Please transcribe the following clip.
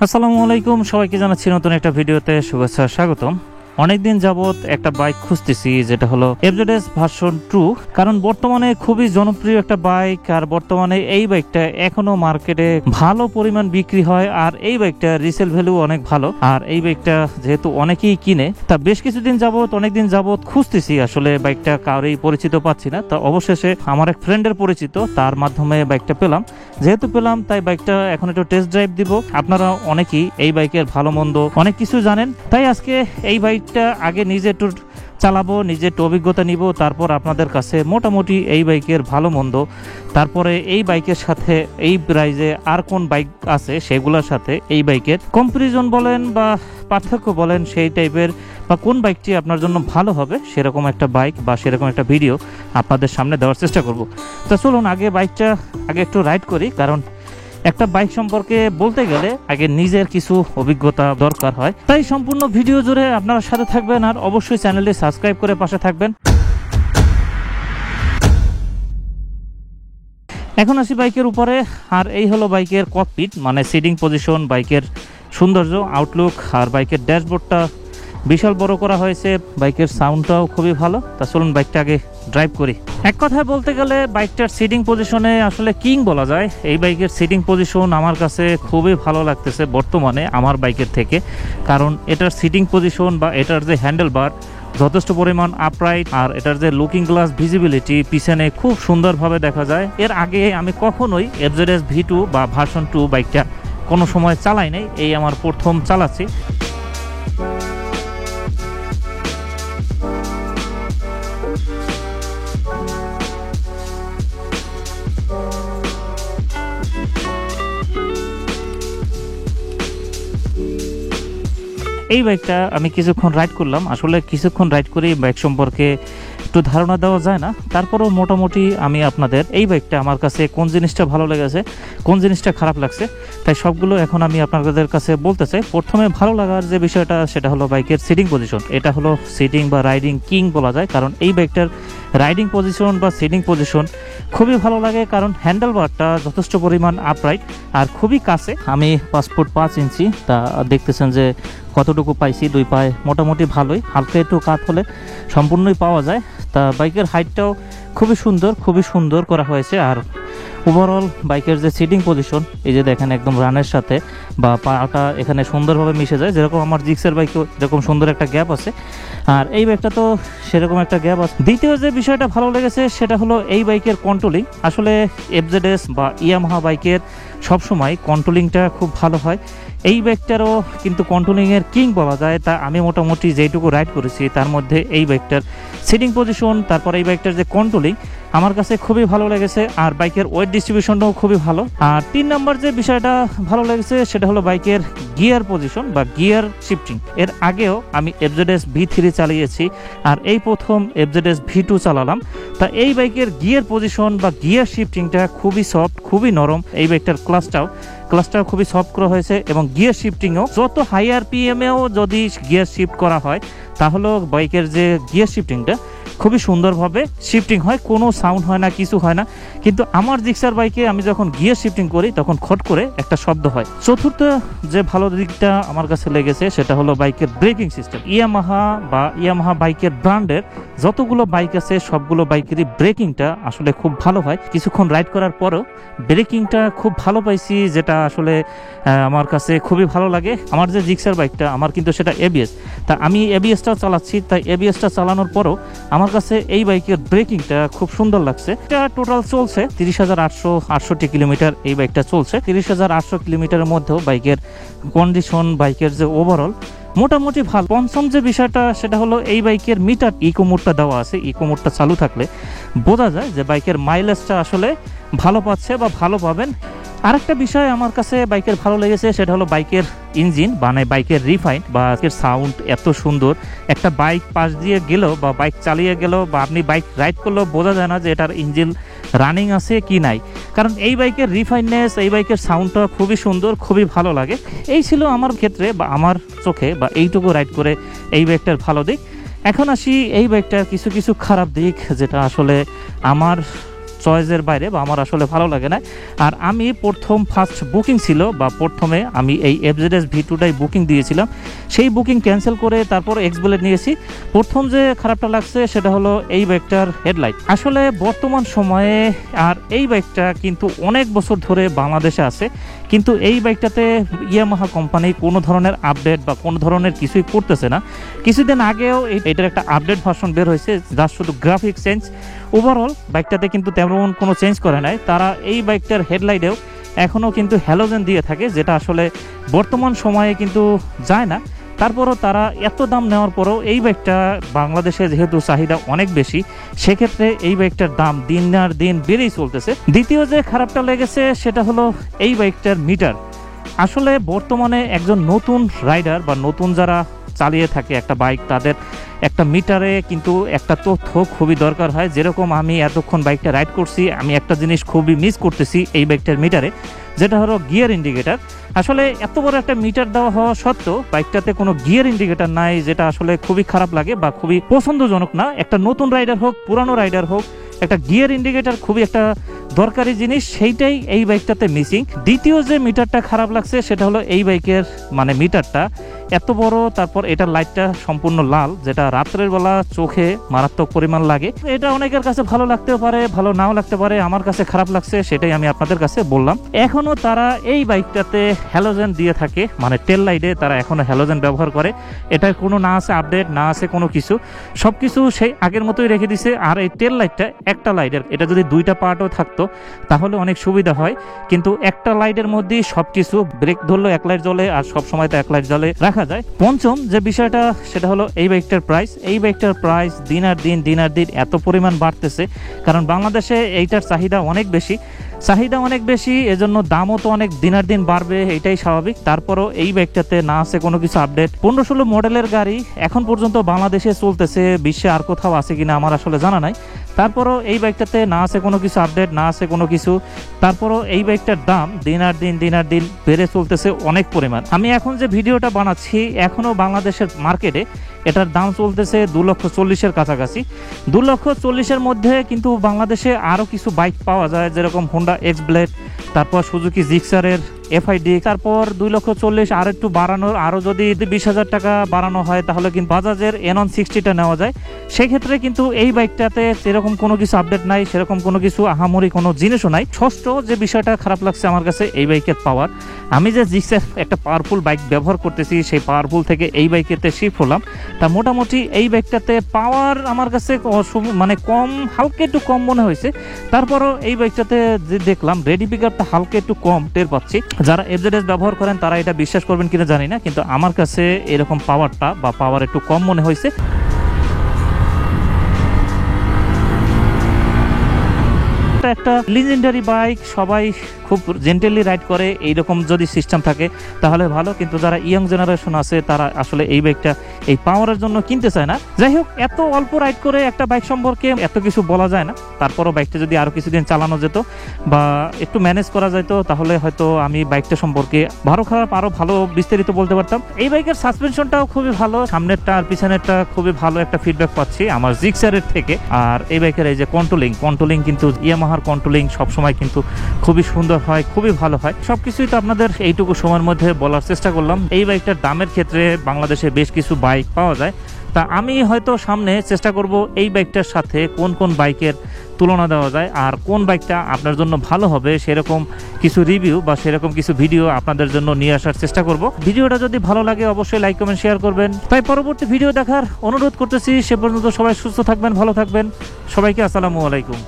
আসসালামু আলাইকুম, সবাইকে জানাচ্ছি নতুন একটা ভিডিওতে শুভেচ্ছা স্বাগতম। অনেকদিন যাবত একটা বাইক খুঁজতেছি, যেটা হলো এফজেডএস ভার্সন 2। কারণ বর্তমানে খুবই জনপ্রিয় একটা বাইক, আর বর্তমানে এই বাইকটা এখনো মার্কেটে ভালো পরিমাণ বিক্রি হয়, আর এই বাইকটা রিসেল ভ্যালু অনেক ভালো। আর এই বাইকটা যেহেতু অনেকেই কিনে, তা বেশ কিছুদিন যাবত অনেকদিন যাবত খুঁজতেছি, আসলে বাইকটা কারোই পরিচিত পাচ্ছি না। তা অবশেষে আমার এক ফ্রেন্ডের পরিচিত, তার মাধ্যমে বাইকটা পেলাম। যেহেতু পেলাম, তাই বাইকটা এখন একটু টেস্ট ড্রাইভ দিব। আপনারা অনেকেই এই বাইকের ভালো মন্দ অনেক কিছু জানেন, তাই আজকে এই বাইকটা আগে নিজে একটু চালাবো, নিজে একটু অভিজ্ঞতা নিব, তারপর আপনাদের কাছে মোটামুটি এই বাইকের ভালো মন্দ, তারপরে এই বাইকের সাথে এই প্রাইজে আর কোন বাইক আছে সেগুলোর সাথে এই বাইকের কম্পারিজন বলেন বা পার্থক্য বলেন, সেই টাইপের বা কোন বাইকটি আপনার জন্য ভালো হবে সেরকম একটা বাইক বা সেরকম একটা ভিডিও আপনাদের সামনে দেওয়ার চেষ্টা করব। তো চলুন আগে বাইকটা একটু রাইড করি, কারণ একটা বাইক সম্পর্কে বলতে গেলে আগে নিজের কিছু অভিজ্ঞতা দরকার হয়। তাই সম্পূর্ণ ভিডিও জুড়ে আপনারা সাথে থাকবেন, আর অবশ্যই চ্যানেলটি সাবস্ক্রাইব করে পাশে থাকবেন। এখন আসি বাইকের উপরে, আর এই হলো বাইকের ককপিট, মানে সিটিং পজিশন, বাইকের সৌন্দর্য, আউটলুক, আর বাইকের ড্যাশবোর্ডটা বিশাল বড় করা হয়েছে। বাইকের সাউন্ডটাও খুবই ভালো। তা চলুন বাইকটা আগে ড্রাইভ করি। এক কথায় বলতে গেলে বাইকটার সিটিং পজিশনে আসলে কিং বলা যায়। এই বাইকের সিটিং পজিশন আমার কাছে খুবই ভালো লাগতেছে বর্তমানে আমার বাইকের থেকে, কারণ এটার সিটিং পজিশন বা এটার যে হ্যান্ডেল বার যথেষ্ট পরিমাণ আপরাইট, আর এটার যে লুকিং গ্লাস ভিজিবিলিটি পিছনে খুব সুন্দরভাবে দেখা যায়। এর আগে আমি কখনোই এফজেডএস V2 বা ভার্সন 2 বাইকটা কোনো সময় চালাই নাই, এই আমার প্রথম চালাচ্ছি। এই বাইকটা আমি কিছুক্ষণ রাইড করলাম, আসলে কিছুক্ষণ রাইড করে বাইক সম্পর্কে একটু ধারণা দেওয়া যায় না, তারপরেও মোটামুটি আমি আপনাদের এই বাইকটা আমার কাছে কোন জিনিসটা ভালো লেগেছে, কোন জিনিসটা খারাপ লাগছে, তাই সবগুলো এখন আমি আপনাদের কাছে বলতে চাই। প্রথমে ভালো লাগার যে বিষয়টা সেটা হলো বাইকের সিটিং পজিশন। এটা হলো সিটিং বা রাইডিং কিং বলা যায়, কারণ এই বাইকটার রাইডিং পজিশন বা সিটিং পজিশন খুবই ভালো লাগে, কারণ হ্যান্ডেল বারটা যথেষ্ট পরিমাণ আপরাইট আর খুবই কাছে। আমি 5 ফুট 5 ইঞ্চি, তা দেখতেছেন যে কতটুকু পাইছি, 2 পায়ে মোটামুটি ভালোই, হালকা একটু কাত হলে সম্পূর্ণই পাওয়া যায়। তা বাইকের হাইটটাও খুবই সুন্দর করা হয়েছে। আর ওভারঅল বাইকের যে সিটিং পজিশন, এই যে দেখেন একদম রানের সাথে বা পাটা এখানে সুন্দরভাবে মিশে যায়, যেরকম আমার জিক্সের বাইকেও এরকম সুন্দর একটা গ্যাপ আছে, আর এই বাইকটা তো সেরকম একটা গ্যাপ আছে। দ্বিতীয় যে বিষয়টা ভালো লেগেছে সেটা হলো এই বাইকের কন্ট্রোলিং। আসলে এফজেডএস বা ইয়ামাহা বাইকের সবসময় কন্ট্রোলিংটা খুব ভালো হয়, এই বাইকটারও কিন্তু কন্ট্রোলিংয়ের কিং বলা যায়। তা আমি মোটামুটি যেটুকু রাইড করেছি তার মধ্যে এই বাইকটার সিটিং পজিশন, তারপর এই বাইকটার যে কন্ট্রোলিং আমার কাছে খুবই ভালো লেগেছে, আর বাইকের ওয়েট ডিস্ট্রিবিউশনটাও খুবই ভালো। আর 3 নম্বর যে বিষয়টা ভালো লেগেছে সেটা হলো বাইকের গিয়ার পজিশন বা গিয়ার শিফটিং। এর আগেও আমি এফজেডএস V3 চালিয়েছি, আর এই প্রথম এফজেডএস V2 চালালাম। তা এই বাইকের গিয়ার পজিশন বা গিয়ার শিফটিংটা খুবই সফট, খুবই নরম। এই বাইকটার ক্লাসটাও খুবই সফট করা হয়েছে, এবং গিয়ার শিফটিংও যত হাই RPM-এও যদি গিয়ার শিফট করা হয় তাহলে বাইকের যে গিয়ার শিফটিংটা খুবই সুন্দরভাবে শিফটিং হয়, কোনো সাউন্ড হয় না, কিছু হয় না। কিন্তু আমার জিক্সার বাইকে আমি যখন গিয়ার শিফটিং করি তখন খট করে একটা শব্দ হয়। চতুর্থ যে ভালো দিকটা আমার কাছে লেগেছে সেটা হলো বাইকের ব্রেকিং সিস্টেম। ইয়ামাহা বাইকের ব্র্যান্ডের যতগুলো বাইক আছে সবগুলো বাইকেরই ব্রেকিংটা আসলে খুব ভালো হয়। কিছুক্ষণ রাইড করার পরেও ব্রেকিংটা খুব ভালো পাইছি, যেটা আসলে আমার কাছে খুবই ভালো লাগে। আমার যে জিক্সার বাইকটা, আমার কিন্তু সেটা ABS, তা আমি ABSটা চালাচ্ছি, তাই ABSটা চালানোর পরও আমার কাছে এই বাইকের ব্রেকিংটা খুব সুন্দর লাগছে। এটা টোটাল চলছে 30,868 কিলোমিটার এই বাইকটা চলছে। 30,800 কিলোমিটারের মধ্যেও বাইকের কন্ডিশন, বাইকের যে ওভারঅল মোটামুটি ভালো। পঞ্চম যে বিষয়টা সেটা হলো এই বাইকের মিটার ইকো মোডটা দেওয়া আছে। ইকো মোডটা চালু থাকলে বোঝা যায় যে বাইকের মাইলেজটা আসলে ভালো পাচ্ছে বা ভালো পাবেন। আরেকটা বিষয় আমার কাছে বাইকের ভালো লেগেছে সেটা হলো বাইকের ইঞ্জিন, মানে বাইকের রিফাইন বা সাউন্ড এত সুন্দর। একটা বাইক পাশ দিয়ে গেলেও বা বাইক চালিয়ে গেলেও বা আপনি বাইক রাইড করলেও বোঝা যায় না যে এটার ইঞ্জিন রানিং আছে কি নাই, কারণ এই বাইকের রিফাইননেস, এই বাইকের সাউন্ডটা খুবই সুন্দর, খুবই ভালো লাগে। এই ছিল আমার ক্ষেত্রে বা আমার চোখে বা এইটুকু রাইড করে এই বাইকটার ভালো দিক। এখন আসি এই বাইকটার কিছু খারাপ দিক, যেটা আসলে আমার চয়েসের বাইরে বা আমার আসলে ভালো লাগে না। আর আমি ফার্স্ট বুকিং ছিল বা প্রথমে আমি এই FZS V2টাই বুকিং দিয়েছিলাম, সেই বুকিং ক্যান্সেল করে তারপর এক্সব্লেড নিয়েছি। প্রথম যে খারাপটা লাগছে সেটা হলো এই বাইকটার হেডলাইট। আসলে বর্তমান সময়ে আর এই বাইকটা কিন্তু অনেক বছর ধরে বাংলাদেশে আছে, কিন্তু এই বাইকটাতে ইয়ামাহা কোম্পানি কোনো ধরনের আপডেট বা কোনো ধরনের কিছুই করতেছে না। কিছুদিন আগেও এটার একটা আপডেট ভার্সন বের হয়েছে, যার শুধু গ্রাফিক চেঞ্জ। ওভারঅল বাইকটাতে কিন্তু তেমন কোনো চেঞ্জ করে নাই তারা। এই বাইকটার হেডলাইটেও এখনও কিন্তু হ্যালোজেন দিয়ে থাকে, যেটা আসলে বর্তমান সময়ে কিন্তু যায় না। তারপরও তারা এত দাম নেওয়ার পরও এই বাইকটা বাংলাদেশে যেহেতু চাহিদা অনেক বেশি, সেক্ষেত্রে এই বাইকটার দাম দিন আর দিন বেড়েই চলতেছে। দ্বিতীয় যে খারাপটা লেগেছে সেটা হলো এই বাইকটার মিটার। আসলে বর্তমানে একজন নতুন রাইডার বা নতুন যারা চালিয়ে থাকে একটা বাইক, তাদের একটা মিটারে কিন্তু একটা তথ্য খুবই দরকার হয়। যেরকম আমি এতক্ষণ বাইকটা রাইড করছি, আমি একটা জিনিস খুবই মিস করতেছি এই বাইকটার মিটারে, যেটা হলো গিয়ার ইন্ডিকেটার। আসলে এত বড় একটা মিটার দেওয়া হওয়া সত্ত্বেও বাইকটাতে কোনো গিয়ার ইন্ডিকেটার নাই, যেটা আসলে খুবই খারাপ লাগে বা খুবই পছন্দজনক না। একটা নতুন রাইডার হোক পুরানো রাইডার হোক, একটা গিয়ার ইন্ডিকেটার খুবই একটা দরকারি জিনিস, সেইটাই এই বাইকটাতে মিসিং। দ্বিতীয় যে মিটারটা খারাপ লাগছে সেটা হলো এই বাইকের মিটারটা এত বড়, তারপর এটার লাইটটা সম্পূর্ণ লাল, যেটা রাত্রের বেলা চোখে মারাত্মক পরিমাণ লাগে। এটা অনেকের কাছে ভালো লাগতেও পারে, ভালো নাও লাগতে পারে। আমার কাছে খারাপ লাগছে, সেটাই আমি আপনাদের কাছে বললাম। এখনো তারা এই বাইকটাতে হ্যালোজেন দিয়ে থাকে, টেল লাইটে তারা এখনো হ্যালোজেন ব্যবহার করে। এটার কোনো না আছে আপডেট, না আছে কোনো কিছু, সবকিছু সেই আগের মতোই রেখে দিছে। আর এই টেল লাইটটা একটা লাইটের, এটা যদি দুইটা পার্টও থাকতো তাহলে অনেক সুবিধা হয়, কিন্তু একটা লাইটের মধ্যেই সবকিছু। ব্রেক ধরলো এক লাইট জ্বলে, আর সব সময় তো এক লাইট জ্বলে রাখা যায়। পঞ্চম যে বিষয়টা সেটা হলো এই বাইকটার প্রাইস। এই বাইকটার প্রাইস দিন আর দিন এত পরিমাণ বাড়তেছে, কারণ বাংলাদেশে এইটার চাহিদা অনেক বেশি, এজন্য দামও তো অনেক দিন আর দিন বাড়বে, এটাই স্বাভাবিক। তারপরও এই বাইকটাতে না আছে কোনো কিছু আপডেট। 15-16 মডেলের গাড়ি এখন পর্যন্ত বাংলাদেশে চলতেছে, বিশ্বে আর কোথাও আছে কিনা আমার আসলে জানা নাই। তারপরও এই বাইকটাতে না আছে কোনো কিছু আপডেট, না আছে কোনো কিছু। তারপরও এই বাইকটার দাম দিন আর দিন বেড়ে চলতেছে অনেক পরিমাণ। আমি এখন যে ভিডিওটা বানাচ্ছি, এখনও বাংলাদেশের মার্কেটে এটার দাম চলতেছে 2,40,000-এর কাছাকাছি। 2,40,000-এর মধ্যে কিন্তু বাংলাদেশে আরও কিছু বাইক পাওয়া যায়, যেরকম হোন্ডা এক্সব্লেড, তারপর সুজুকি জিক্সারের FID, তারপর 2,40,000 আর একটু বাড়ানোর, আরও যদি 20,000 টাকা বাড়ানো হয় তাহলে কিন্তু বাজাজের N1 60টা নেওয়া যায়। সেক্ষেত্রে কিন্তু এই বাইকটাতে সেরকম কোনো কিছু আপডেট নাই, সেরকম কোনো কিছু আহামরি কোনো জিনিসও নাই। ষষ্ঠ যে বিষয়টা খারাপ লাগছে আমার কাছে এই বাইকের পাওয়ার। আমি যে জিক্সার একটা পাওয়ারফুল বাইক ব্যবহার করতেছি, সেই পাওয়ারফুল থেকে এই বাইকেতে শিফট হলাম, তা মোটামুটি এই বাইকটাতে পাওয়ার আমার কাছে কম, হালকা একটু কম মনে হয়েছে। তারপরও এই বাইকটাতে যে দেখলাম রেডি পিকআপটা হালকা একটু কম টের পাচ্ছি। যারা FZS ব্যবহার করেন তারা এটা বিশ্বাস করবেন কিনা জানি না, কিন্তু আমার কাছে এরকম পাওয়ার একটু কম মনে হয়েছে। একটা লিজেন্ডারি বাইক, সবাই খুব জেন্টেলি রাইড করে, এইরকম যদি সিস্টেম থাকে তাহলে ভালো। কিন্তু যারা ইয়ং জেনারেশন আছে তারা আসলে এই বাইকটা এই পাওয়ারের জন্য কিনতে চায় না। যাই হোক, এত অল্প রাইড করে একটা বাইক সম্পর্কে এত কিছু বলা যায় না। তারপরও বাইকটা যদি আরো কিছুদিন চালানো যেত বা একটু ম্যানেজ করা যেত, তাহলে হয়তো আমি বাইকটা সম্পর্কে ভালো খারাপ আরো ভালো বিস্তারিত বলতে পারতাম। এই বাইকের সাসপেনশনটাও খুবই ভালো, সামনেরটা আর পিছনেরটা খুবই ভালো একটা ফিডব্যাক পাচ্ছি আমার জিক্সারের থেকে। আর এই বাইকের এই যে কন্ট্রোলিং কিন্তু ইয়ামাহার কন্ট্রোলিং সবসময় কিন্তু খুবই সুন্দর হয়, খুবই ভালো হয়। সবকিছুই তো আপনাদের এইটুকু সময়ের মধ্যে বলার চেষ্টা করলাম। এই বাইকটার দামের ক্ষেত্রে বাংলাদেশে বেশ কিছু বাইক পাওয়া যায়, তা আমি হয়তো সামনে চেষ্টা করব এই বাইকটার সাথে কোন বাইকের তুলনা দেওয়া যায় আর কোন বাইকটা আপনার জন্য ভালো হবে, সেরকম কিছু রিভিউ বা সেরকম কিছু ভিডিও আপনাদের জন্য নিয়ে আসার চেষ্টা করব। ভিডিওটা যদি ভালো লাগে অবশ্যই লাইক কমেন্ট শেয়ার করবেন। তাই পরবর্তী ভিডিও দেখার অনুরোধ করতেছি। সে পর্যন্ত সবাই সুস্থ থাকবেন, ভালো থাকবেন। সবাইকে আসসালামু আলাইকুম।